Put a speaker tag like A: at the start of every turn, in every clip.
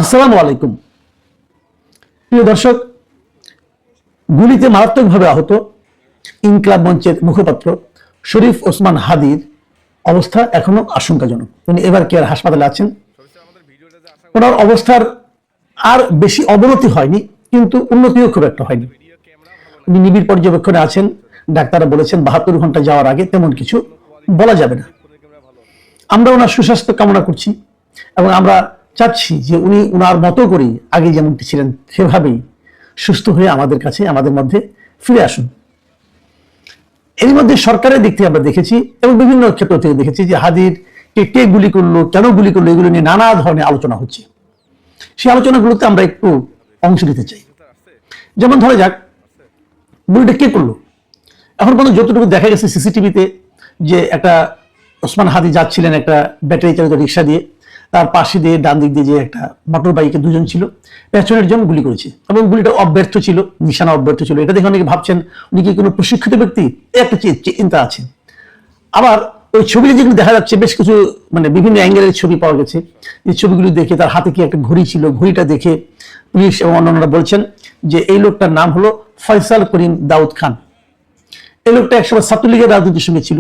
A: আসসালামু আলাইকুম। প্রিয় দর্শক, গুলিতে মারাত্মকভাবে আহত ইনকিলাব মঞ্চের মুখপাত্র শরীফ ওসমান হাদির অবস্থা এখনো আশঙ্কাজনক। তিনি এবার কেয়ার হাসপাতালে আছেন। ওনার অবস্থার আর বেশি অবনতি হয়নি, কিন্তু উন্নতিও খুব একটা হয়নি। উনি নিবিড় পর্যবেক্ষণে আছেন। ডাক্তাররা বলেছেন 72 ঘন্টা যাওয়ার আগে তেমন কিছু বলা যাবে না। আমরা ওনার সুস্বাস্থ্য কামনা করছি এবং আমরা চাচ্ছি যে উনি ওনার মতো করেই আগে যেমনটি ছিলেন সেভাবেই সুস্থ হয়ে আমাদের কাছে, আমাদের মধ্যে ফিরে আসুন। এর মধ্যে সরকারের দিক থেকে আমরা দেখেছি এবং বিভিন্ন ক্ষেত্র থেকে দেখেছি যে হাদির কে গুলি করলো, কেন গুলি করলো, এগুলো নিয়ে নানা ধরনের আলোচনা হচ্ছে। সেই আলোচনাগুলোতে আমরা একটু অংশ নিতে চাই। যেমন ধরা যাক, গুলিটা কে করলো। এখন পর্যন্ত যতটুকু দেখা গেছে সিসিটিভিতে যে একটা ওসমান হাদি যাচ্ছিলেন একটা ব্যাটারি চালিত রিক্সা দিয়ে, তার পাশে দিয়ে ডান দিক দিয়ে যে একটা মোটর বাইকে দুজন ছিল, পেছনের জন গুলি করেছে এবং গুলিটা অব্যর্থ ছিল, নিশানা অব্যর্থ ছিল। এটা দেখে অনেকে ভাবছেন উনি কি কোনো প্রশিক্ষিত ব্যক্তি, একটা চিন্তা আছে। আবার ওই ছবিতে যেগুলো দেখা যাচ্ছে, বেশ কিছু বিভিন্ন অ্যাঙ্গেলের ছবি পাওয়া গেছে। এই ছবিগুলো দেখে তার হাতে কি একটা ঘড়ি ছিল, ঘড়িটা দেখে পুলিশ এবং অন্যান্যরা বলছেন যে এই লোকটার নাম হলো ফয়সাল করিম দাউদ খান। এই লোকটা একসময় ছাত্রলীগের রাজনীতির সঙ্গে ছিল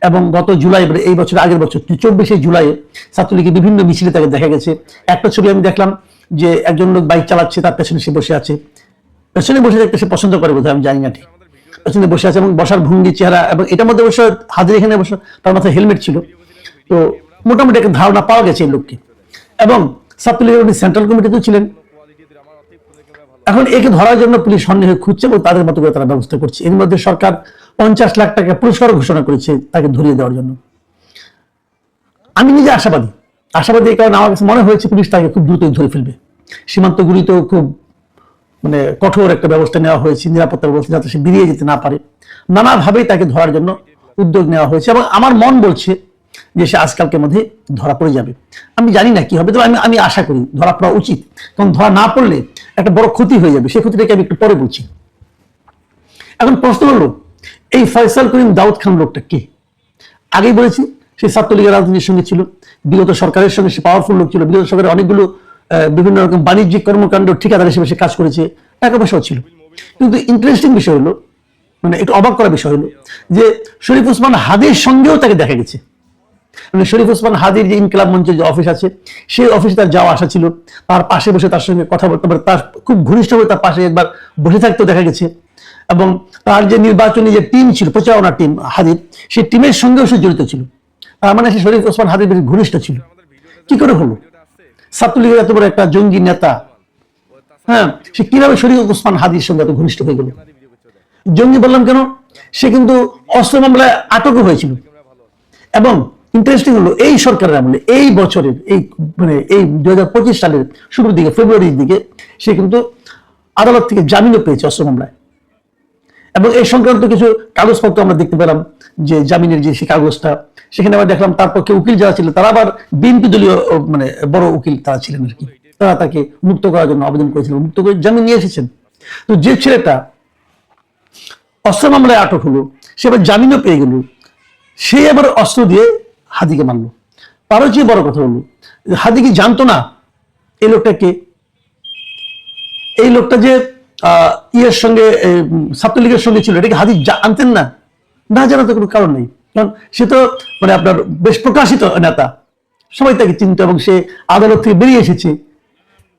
A: এবং গত জুলাই, এই বছর আগের বছর 24শে জুলাইয়ে ছাত্রলীগের বিভিন্ন মিছিলে তাকে দেখা গেছে। একটা ছবি আমি দেখলাম যে একজন লোক বাইক চালাচ্ছে, তার পেছনে সে বসে আছে। পেছনে বসে দেখতে সে পছন্দ করে বোধহয়, আমি জানি না ঠিক। পেছনে বসে আছে এবং বসার ভঙ্গি, চেহারা, এবং এটার মধ্যে অবশ্য হাজির এখানে বসে তার মাথায় হেলমেট ছিল। তো মোটামুটি একটা ধারণা পাওয়া গেছে এই লোককে। এবং ছাত্রলীগের উনি সেন্ট্রাল কমিটিতেও ছিলেন। এখন একে ধরার জন্য পুলিশ সন্দেহে খুঁজছে এবং তাদের মতো করে তারা ব্যবস্থা করছে। এর মধ্যে সরকার 50 লাখ টাকা পুরস্কার ঘোষণা করেছে তাকে ধরিয়ে দেওয়ার জন্য। আমি নিজে আশাবাদী এই কারণে আমার কাছে মনে হয়েছে পুলিশ তাকে খুব দ্রুতই ধরে ফেলবে। সীমান্তগুলিতেও খুব কঠোর একটা ব্যবস্থা নেওয়া হয়েছে, নিরাপত্তা ব্যবস্থা, যাতে সে বেরিয়ে যেতে না পারে। নানাভাবেই তাকে ধরার জন্য উদ্যোগ নেওয়া হয়েছে এবং আমার মন বলছে যে সে আজকালকের মধ্যে ধরা পড়ে যাবে। আমি জানি না কি হবে, তবে আমি আশা করি ধরা পড়া উচিত, কারণ ধরা না পড়লে একটা বড় ক্ষতি হয়ে যাবে। সেই ক্ষতিটাকে আমি একটু পরে বলছি। এখন প্রশ্ন হলো, এই ফয়সাল করিম দাউদ খান লোকটা কে? আগেই বলেছি সে ছাত্রলীগের রাজনীতির সঙ্গে ছিল, বিগত সরকারের সঙ্গে সে পাওয়ারফুল লোক ছিল। বিগত সরকারের অনেকগুলো বিভিন্ন রকম বাণিজ্যিক কর্মকাণ্ড ঠিকাদার হিসেবে সে কাজ করেছে, টাকা পয়সাও ছিল। কিন্তু ইন্টারেস্টিং বিষয় হলো, একটু অবাক করা বিষয় হলো যে শরীফ ওসমান হাদির সঙ্গেও তাকে দেখা গেছে। শরীফ ওসমান হাদির যে ইনকিলাব মঞ্চের যে অফিস আছে, সেই অফিসে তার যাওয়া আসা ছিল। তার পাশে বসে তার সঙ্গে কথা বলতে পারে, তার খুব ঘনিষ্ঠ হয়ে তার পাশে একবার বসে থাকতেও দেখা গেছে। এবং তার যে নির্বাচনী যে টিম ছিল, প্রচারণা টিম হাদির, সেই টিমের সঙ্গেও সে জড়িত ছিল। তার মানে সে শরীফ ওসমান হাদির বেশি ঘনিষ্ঠ ছিল। কি করে হলো? ছাত্রলীগের এত বড় একটা জঙ্গি নেতা, হ্যাঁ, সে কিভাবে শরীফ ওসমান হাদির সঙ্গে এত ঘনিষ্ঠ হয়ে গেল? জঙ্গি বললাম কেন? সে কিন্তু অস্ত্র মামলায় আটকও হয়েছিল। এবং ইন্টারেস্টিং হলো, এই সরকারের আমলে, এই বছরের এই 2025 সালের শুরুর দিকে, ফেব্রুয়ারির দিকে সে কিন্তু আদালত থেকে জামিনও পেয়েছে অস্ত্র মামলায়। এবং এই সংক্রান্ত কিছু কাগজপত্র আমরা দেখতে পেলাম, যে জামিনের যে কাগজটা, সেখানে আবার দেখলাম তার পক্ষে উকিল যারা ছিলেন তারা আবার বিএনপি দলীয় বড় উকিল তারা ছিলেন আর কি। তারা তাকে মুক্ত করার জন্য আবেদন করেছিলেন, মুক্ত করে জামিন নিয়ে এসেছেন। তো যে ছেলেটা অস্ত্র মামলায় আটক হলো, সে আবার জামিনও পেয়ে গেল, সে আবার অস্ত্র দিয়ে হাদিকে মারল। তারও চেয়ে বড় কথা হলো, হাদি কি জানতো না এই লোকটাকে? এই লোকটা যে ইয়ের সঙ্গে, ছাত্রলীগের সঙ্গে ছিল, এটাকে হাদি আনতেন না? না জানার তো কোনো কারণ নেই, কারণ সে তো আপনার বেশ প্রকাশিত নেতা, সবাই তাকে চিনত এবং সে আদালত থেকে বেরিয়ে এসেছে।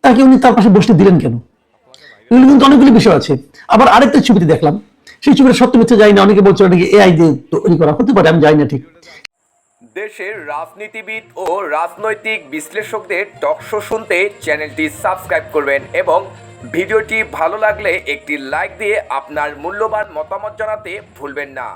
A: তাকে উনি তার পাশে বসতে দিলেন কেন? এগুলো কিন্তু অনেকগুলি বিষয় আছে। আবার আরেকটা ছবিতে দেখলাম, সেই ছবিটা সত্য মিথ্যা জানি না, অনেকে বলছে ওটাকে এআই দিয়ে তৈরি করা হতে পারে, আমি জানি না ঠিক।
B: দেশের রাজনীতিবিদ ও রাজনৈতিক বিশ্লেষকদের টকশো শুনতে চ্যানেলটি সাবস্ক্রাইব করবেন এবং ভিডিওটি ভালো লাগলে একটি লাইক দিয়ে আপনার মূল্যবান মতামত জানাতে ভুলবেন না।